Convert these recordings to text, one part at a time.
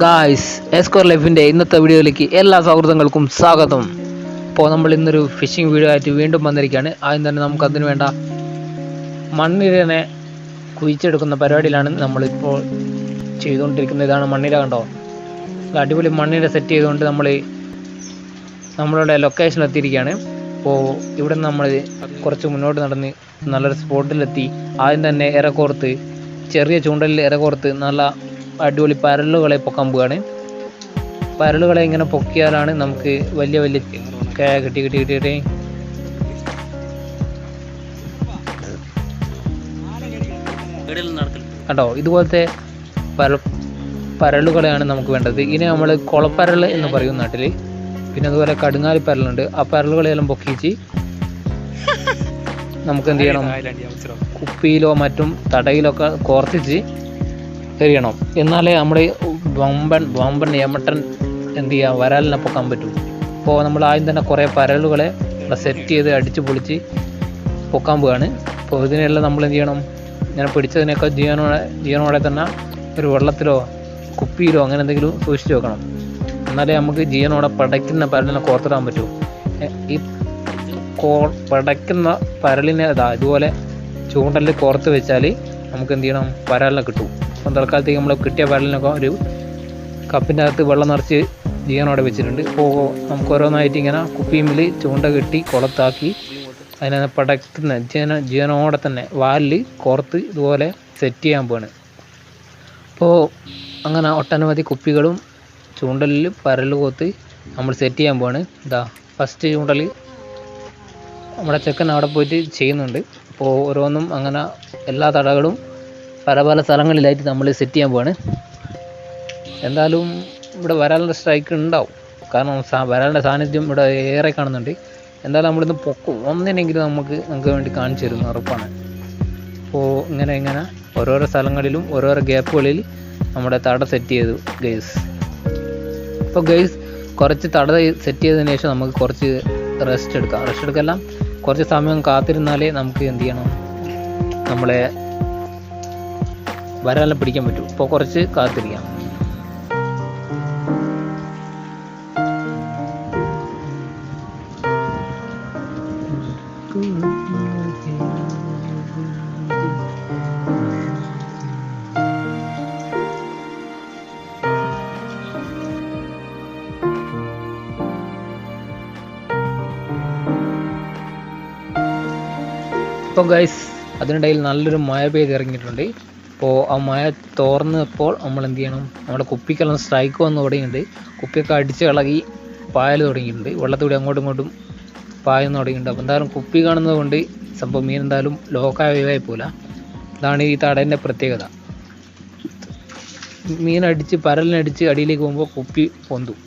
Guys എസ്കോർ ലൈഫിൻ്റെ ഇന്നത്തെ വീഡിയോയിലേക്ക് എല്ലാ സൗഹൃദങ്ങൾക്കും സ്വാഗതം. അപ്പോൾ നമ്മൾ ഇന്നൊരു ഫിഷിംഗ് വീഡിയോ ആയിട്ട് വീണ്ടും വന്നിരിക്കുകയാണ്. ആദ്യം തന്നെ നമുക്ക് അതിന് വേണ്ട മണ്ണിരനെ കുഴിച്ചെടുക്കുന്ന പരിപാടിയിലാണ് നമ്മളിപ്പോൾ ചെയ്തുകൊണ്ടിരിക്കുന്നത്. ഇതാണ് മണ്ണിര, കണ്ടോ? അടിപൊളി മണ്ണിര സെറ്റ് ചെയ്തുകൊണ്ട് നമ്മളുടെ ലൊക്കേഷൻ എത്തിയിരിക്കുകയാണ്. അപ്പോൾ ഇവിടെ നിന്ന് നമ്മൾ കുറച്ച് മുന്നോട്ട് നടന്ന് നല്ലൊരു സ്പോട്ടിലെത്തി. ആദ്യം തന്നെ ഇരക്കോർത്ത്, ചെറിയ ചൂണ്ടലിൽ ഇരകോർത്ത് നല്ല അടിപൊളി പരലുകളെ പൊക്കാൻ പോവുകയാണ്. പരലുകളെ ഇങ്ങനെ പൊക്കിയാലാണ് നമുക്ക് വലിയ വലിയ കിട്ടി കണ്ടോ, ഇതുപോലത്തെ പരലുകളെയാണ് നമുക്ക് വേണ്ടത്. ഇനി നമ്മൾ കുളപ്പരൽ എന്ന് പറയും നാട്ടിൽ. പിന്നെ അതുപോലെ കടുങ്ങാലി പരലുണ്ട്. ആ പരലുകളെല്ലാം പൊക്കിച്ച് നമുക്ക് എന്ത് ചെയ്യണം, കുപ്പിയിലോ മറ്റും തടയിലൊക്കെ കോർത്തിച്ച് എറിയണം. എന്നാലേ നമ്മുടെ വമ്പൻ യമട്ടൻ എന്ത് ചെയ്യുക, വരാലിനെ പൊക്കാൻ പറ്റും. അപ്പോൾ നമ്മൾ ആദ്യം തന്നെ കുറേ പരലുകളെ സെറ്റ് ചെയ്ത് അടിച്ച് പൊളിച്ച് പൊക്കാൻ പോവുകയാണ്. അപ്പോൾ ഇതിനെല്ലാം നമ്മൾ എന്ത് ചെയ്യണം, ഇങ്ങനെ പിടിച്ചതിനൊക്കെ ജീവനോടെ തന്നെ ഒരു വെള്ളത്തിലോ കുപ്പിയിലോ അങ്ങനെ എന്തെങ്കിലും സൂക്ഷിച്ച് വെക്കണം. എന്നാലേ നമുക്ക് ജീവനോടെ പടയ്ക്കുന്ന പരലിനെ കോർത്തിടാൻ പറ്റും. ഈ പടയ്ക്കുന്ന പരലിനെ ഇതുപോലെ ചൂണ്ടലിൽ കോർത്ത് വെച്ചാൽ നമുക്ക് എന്ത് ചെയ്യണം, പരലിനെ കിട്ടും. അപ്പം തൽക്കാലത്തേക്ക് നമ്മൾ കിട്ടിയ പരലിനൊക്കെ ഒരു കപ്പിൻ്റെ അകത്ത് വെള്ളം നിറച്ച് ജീവനോടെ വെച്ചിട്ടുണ്ട്. അപ്പോൾ നമുക്ക് ഓരോന്നായിട്ട് ഇങ്ങനെ കുപ്പിയിൽ ചൂണ്ട കെട്ടി കുളത്താക്കി അതിനെ പടക്കുന്ന ജീവനോടെ തന്നെ വാലിൽ കോർത്ത് ഇതുപോലെ സെറ്റ് ചെയ്യാൻ പോവാണ്. അപ്പോൾ അങ്ങനെ ഒട്ടനവധി കുപ്പികളും ചൂണ്ടലിൽ പരല് കോത്ത് നമ്മൾ സെറ്റ് ചെയ്യാൻ പോവാണ്. ഫസ്റ്റ് ചൂണ്ടൽ നമ്മുടെ ചെക്കൻ അവിടെ പോയിട്ട് ചെയ്യുന്നുണ്ട്. അപ്പോൾ ഓരോന്നും അങ്ങനെ എല്ലാ തടകളും പല സ്ഥലങ്ങളിലായിട്ട് നമ്മൾ സെറ്റ് ചെയ്യാൻ പോവാണ്. എന്തായാലും ഇവിടെ വരാനുള്ള സ്ട്രൈക്ക് ഉണ്ടാവും, കാരണം വരാളുടെ സാന്നിധ്യം ഇവിടെ ഏറെ കാണുന്നുണ്ട്. എന്തായാലും നമ്മളിന്ന് പൊക്കും, ഒന്നിനെങ്കിലും നമുക്ക് വേണ്ടി കാണിച്ചു തരുന്നു, ഉറപ്പാണ്. അപ്പോൾ ഇങ്ങനെ ഓരോരോ സ്ഥലങ്ങളിലും ഓരോരോ ഗ്യാപ്പുകളിൽ നമ്മുടെ തട സെറ്റ് ചെയ്തു ഗൈസ്. അപ്പോൾ ഗൈസ് കുറച്ച് തട സെറ്റ് ചെയ്തതിന് ശേഷം നമുക്ക് കുറച്ച് റെസ്റ്റ് എടുക്കല്ല, കുറച്ച് സമയം കാത്തിരുന്നാലേ നമുക്ക് എന്ത് ചെയ്യണം, നമ്മളെ വരാലെല്ലാം പിടിക്കാൻ പറ്റും. അപ്പോൾ കുറച്ച് കാത്തിരിക്കാം. ഇപ്പോൾ ഗൈസ് അതിനിടയിൽ നല്ലൊരു മഴ പെയ്ത് ഇറങ്ങിയിട്ടുണ്ട്. അപ്പോൾ ആ മഴ തോർന്നപ്പോൾ നമ്മൾ എന്ത് ചെയ്യണം, നമ്മുടെ കുപ്പിക്കെല്ലാം സ്ട്രൈക്ക് വന്ന് തുടങ്ങിയിട്ടുണ്ട്. കുപ്പിയൊക്കെ അടിച്ച് ഇളകി പായൽ തുടങ്ങിയിട്ടുണ്ട്, വെള്ളത്തൂടി അങ്ങോട്ടും ഇങ്ങോട്ടും പായുന്ന തുടങ്ങിയിട്ടുണ്ട്. അപ്പോൾ എന്തായാലും കുപ്പി കാണുന്നത് കൊണ്ട് സംഭവം മീൻ എന്തായാലും ലോക്കായി പോല. ഇതാണ് ഈ തടേൻ്റെ പ്രത്യേകത. മീനടിച്ച് പരലിനടിച്ച് അടിയിലേക്ക് പോകുമ്പോൾ കുപ്പി പൊന്തും.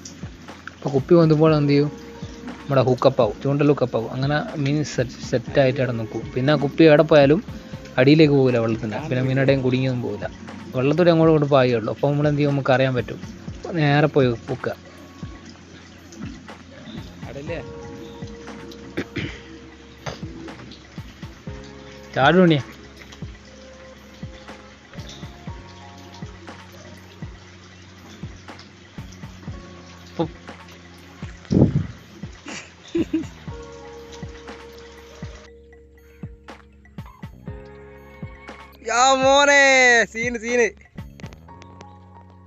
അപ്പോൾ കുപ്പി പൊന്തുമ്പോൾ എന്ത് ചെയ്യും, നമ്മുടെ ഹുക്കപ്പാവും, ചൂണ്ടൽ ഹുക്കപ്പാവും. അങ്ങനെ മീൻ സെറ്റായിട്ട് അവിടെ നിൽക്കും. പിന്നെ ആ കുപ്പി എവിടെ പോയാലും അടിയിലേക്ക് പോകില്ല വെള്ളത്തിൻ്റെ, പിന്നെ മീനടയും കുടുങ്ങിയൊന്നും പോകില്ല, വെള്ളത്തോടെ അങ്ങോട്ടും ഇങ്ങോട്ട് പായുള്ളൂ. അപ്പോൾ നമ്മൾ എന്ത് ചെയ്യും, നമുക്ക് അറിയാൻ പറ്റും. നേരെ പോയി ഹുക്കുക. ചാടുണിയാ മോനെ സീന്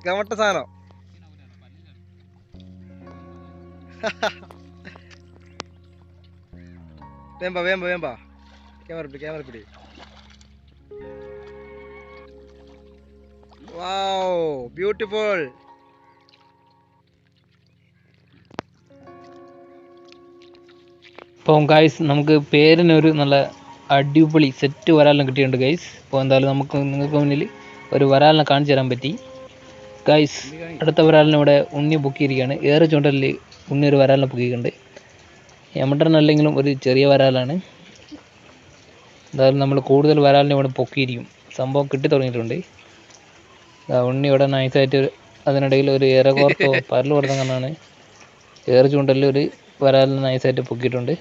ഗമട്ട സാധനം. വേമ്പ ക്യാമറ പിടി. വാവ്, ബ്യൂട്ടിഫുൾ. അപ്പോൾ ഗൈസ് നമുക്ക് പേരിനൊരു നല്ല അടിപൊളി സെറ്റ് വരാലിനെ കിട്ടിയിട്ടുണ്ട് ഗൈസ്. അപ്പോൾ എന്തായാലും നിങ്ങൾക്ക് മുന്നിൽ ഒരു വരാലിനെ കാണിച്ചു തരാൻ പറ്റി ഗൈസ്. അടുത്ത വരാലിനെ ഇവിടെ ഉണ്ണി പൊക്കിയിരിക്കുകയാണ്. ഏറെ ചൂണ്ടലിൽ ഉണ്ണി ഒരു വരാലിനെ പൊക്കിയിട്ടുണ്ട്. യമട്ടനല്ലെങ്കിലും ഒരു ചെറിയ വരാലാണ്. എന്തായാലും നമ്മൾ കൂടുതൽ വരാലിനെ ഇവിടെ പൊക്കിയിരിക്കും. സംഭവം കിട്ടി തുടങ്ങിയിട്ടുണ്ട്. ഉണ്ണി ഇവിടെ നൈസായിട്ട് അതിനിടയിൽ ഒരു ഏറെക്കോർത്തോ പരല് കൊടുത്തങ്ങനാണ് ഏറെ ചൂണ്ടലിൽ ഒരു വരാലിനെ നൈസായിട്ട് പൊക്കിയിട്ടുണ്ട്.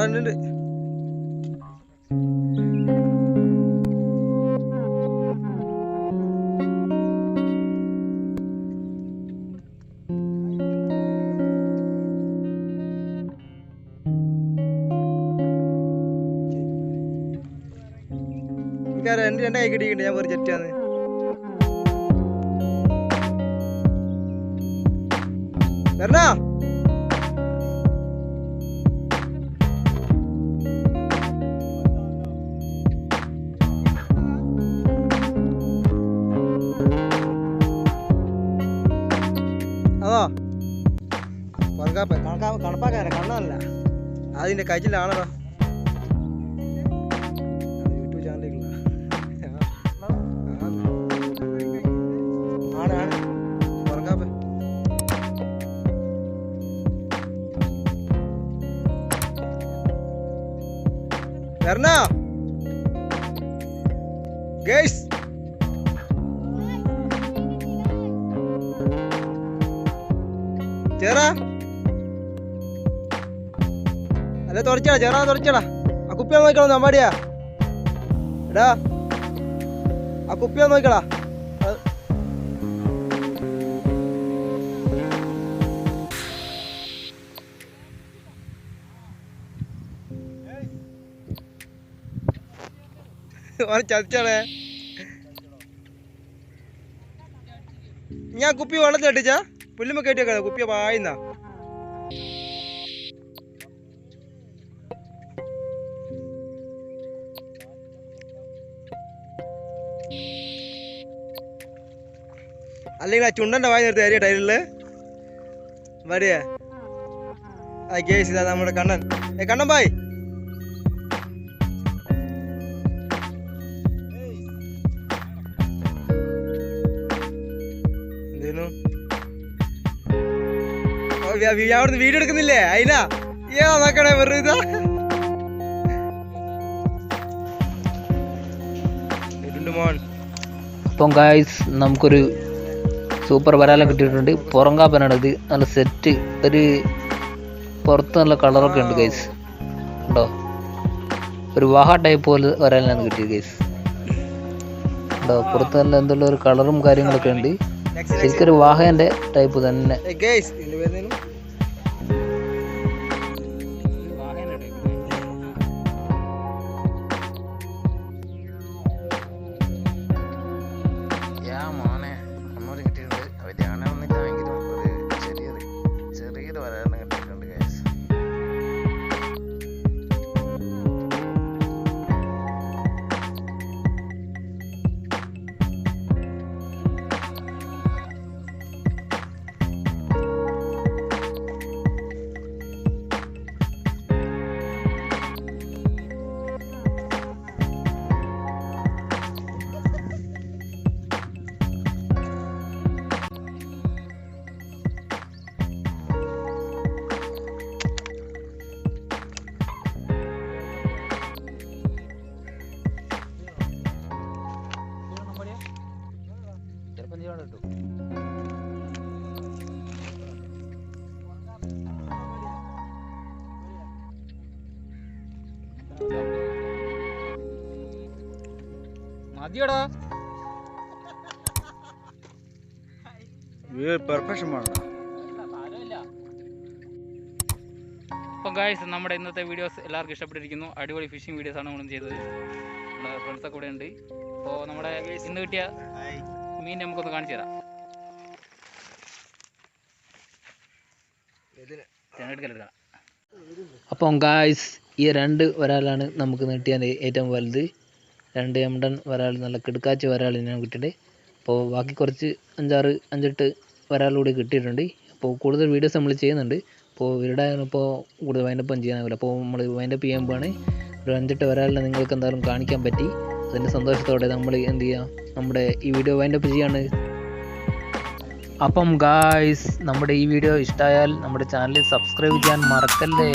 അവിടെ ഉണ്ട്. എന്റെ കൈ കിട്ടിയിട്ടുണ്ട്. ഞാൻ വെറുതെ ചെറ്റാന്ന്. വരണ അതോ കണപ്പാക്കാര കണ്ണല്ല അതിന്റെ കഴിച്ചിലാണോ യൂട്യൂബ് ചാനലിൽ ആണ് ഉറങ്ങാപ്പ വരണ ഗൈസ്. ചേറാ അല്ലെ തുറച്ചടാ, ചേറാ തുറച്ചടാ. ആ കുപ്പിയാ നോക്കണം നമ്മടിയാ. എടാ ആ കുപ്പിയാ നോക്കടാ. ചതിച്ചാണേ. ഞാൻ കുപ്പി വെള്ളത്തിൽ ഇട്ടിച്ചാ പുല്ലുമ്പോ കയറ്റിയൊക്കെ കുപ്പിയ പായുന്ന. അല്ലെങ്കിൽ ആ ചുണ്ടന്റെ വായി നിർത്തി അരിയ ടൈലില് വരിക. ആ കേസ് ഇതാ നമ്മുടെ കണ്ണൻ. കണ്ണൻ ബായ്. അവിടുന്ന് വീഡിയോ എടുക്കുന്നില്ലേ അതിനാ നോക്കണേ വെറുതെ. അപ്പം ഗായ്സ് നമുക്കൊരു സൂപ്പർ വരാല കിട്ടിയിട്ടുണ്ട്. പുറങ്കാപ്പനാണ് ഇത്. നല്ല സെറ്റ് ഒരു പുറത്ത് നല്ല കളറൊക്കെ ഉണ്ട് ഗൈസ്. ഉണ്ടോ ഒരു വാഹ ടൈപ്പ് പോലെ വരാലാണ് കിട്ടിയത് ഗൈസ്. ഉണ്ടോ പുറത്ത് നല്ല എന്തുള്ള ഒരു കളറും കാര്യങ്ങളൊക്കെ ഉണ്ട്. ശരിക്കൊരു വാഹേന്റെ ടൈപ്പ് തന്നെ. മതിയടാ പെർഫെക്ഷൻ വേണം. അപ്പം ഗായ്സ് നമ്മുടെ ഇന്നത്തെ വീഡിയോസ് എല്ലാവർക്കും ഇഷ്ടപ്പെട്ടിരിക്കുന്നു. അടിപൊളി ഫിഷിംഗ് വീഡിയോസ് ആണ് നമ്മൾ ചെയ്തത്. നമ്മുടെ ഫ്രണ്ട്സൊക്കെ ഇവിടെ ഉണ്ട്. അപ്പോൾ നമ്മുടെ ഇന്ന് കിട്ടിയ മീൻ നമുക്കൊന്ന് കാണിച്ചു തരാം. അപ്പം ഗായ്സ് ഈ 2 വരാലാണ് നമുക്ക് കിട്ടിയ ഏറ്റവും വലുത്. 2 എംഡൻ വരാൽ നല്ല കിടുക്കാച്ച് വരാലിനാണ് കിട്ടിയിട്ട്. അപ്പോൾ ബാക്കി കുറച്ച് 5-8 വരാലൂടെ കിട്ടിയിട്ടുണ്ട്. അപ്പോൾ കൂടുതൽ വീഡിയോസ് നമ്മൾ ചെയ്യുന്നുണ്ട്. അപ്പോൾ ഇവരുടെ ഇപ്പോൾ കൂടുതൽ വൈൻഡപ്പം ചെയ്യാനാവില്ല. അപ്പോൾ നമ്മൾ വൈൻഡപ്പ് ചെയ്യുമ്പോഴാണ് ഒരു 5-8 വരാലിനെ നിങ്ങൾക്ക് എന്തായാലും കാണിക്കാൻ പറ്റി. അതിൻ്റെ സന്തോഷത്തോടെ നമ്മൾ എന്ത് ചെയ്യാം, നമ്മുടെ ഈ വീഡിയോ വൈൻഡപ്പ് ചെയ്യാണ്. അപ്പം ഗായ്സ് നമ്മുടെ ഈ വീഡിയോ ഇഷ്ടമായാൽ നമ്മുടെ ചാനൽ സബ്സ്ക്രൈബ് ചെയ്യാൻ മറക്കല്ലേ.